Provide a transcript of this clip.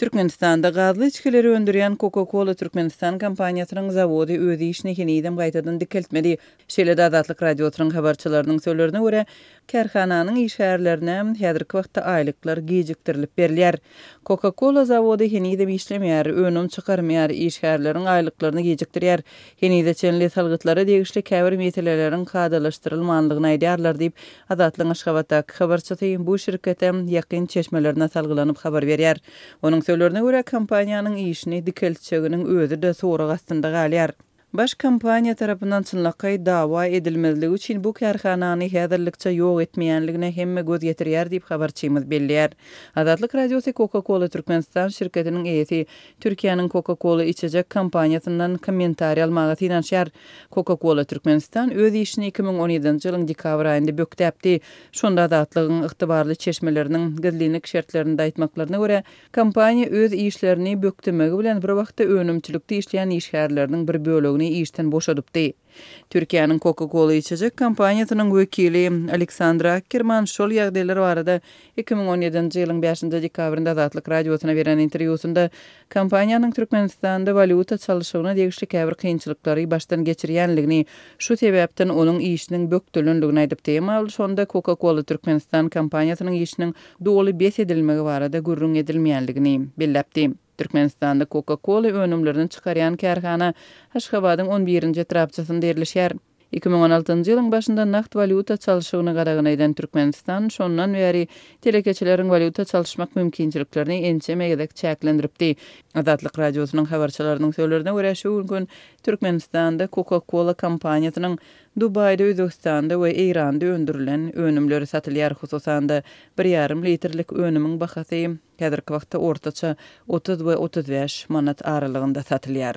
Türkmenistanda gazly içkileri öndüren Coca-Cola Türkmenistan kompaniýasynyň zawody öz işini hinidem gaýtadan dikeltmedi. Şeýle-de Azatlyk radiosynyň habarçylarynyň söýlerine görä, kärhananyň işgärlerine häzirki wagtda aýlyklar gejikdirilip berilýär. Coca-Cola zawody hinidem işlemýär, önüm çykarmýar, işgärleriň aýlyklaryny gejikdirýär. Hinide çenli salgytlary degişli käbir meseleleriň kadalaşdyrylmanlygyny aýdýarlar diýip Azatlyk Aşgabatdaky habarçysy bu şirkete ýakyn çeşmelerine salgylanyp habar berýär. Onuň söýlerine görä kompaniýanyň işini dikeltçeginiň özü de sorak astynda galýar. Baş kompaniýa tarapyndan çynlakay dawa edilmezligi üçin bu kärhanany häzirlikçe ýok etmeýänligine hemme göz getirýär diýip habarçymyz belliýär. Azatlyk radiosy Coca-Cola Türkmenistan şirketiniň eýesi Türkiýanyň Coca-Cola içecek kompaniýasyndan kommentariýa almagy tinanşýar. Coca-Cola Türkmenistan öz işini 2017-nji ýylyň dekabr aýynda bökdäpdi. Şonda azatlygyň ygtybarly çeşmeleriniň gizlilik şertlerinde aýtmaklaryna görä, kompaniýa öz işlerini bökdemegi bilen bir wagtda önümçilikde işleýän işgärleriniň bir bölegini işten boşadypdy. Türkiýanyň Coca-Cola içecek kompaniýasynyň wekili Aleksandra Akkerman şol ýagdaýlar barada 2017-nji ýylyň 5-nji dekabrynda Azatlyk radiosyna beren interwýusunda kompaniýanyň Türkmenistanda valyuta çalyşygyna degişli käbir kynçylyklary başdan geçirýänligini, şu sebäpden onuň işiniň bökdülenligini aýdypdy. Şonda Coca-Cola Türkmenistan kompaniýasynyň işiniň doly bes edilmegi barada gürrüň edilmeýänligini belläpdi. Türkmenistanda Coca-Cola önümlerini çykarýan kärhana Aşgabatyň 11-nji etrapçysynda ýerleşýär. 2016-njy ýylyň başynda nakt valyuta çalyşygyny gadagan eden Türkmenistan şondan beri telekeçileriň valyuta çalyşmak mümkinçiliklerini ençemegedek çäklendiripdi. Azatlyk radiosynyň habarçylarynyň söýlerine görä şu gün Türkmenistanda Coca-Cola kompaniýasynyň Dubayda, Özbekistanda we Eýranda öndürilen önümleri satylýar. Hususanda 1,5 litrlik önümiň bahasy häzirki wagtda ortaça 30 we 35 manat aralygynda satylýar.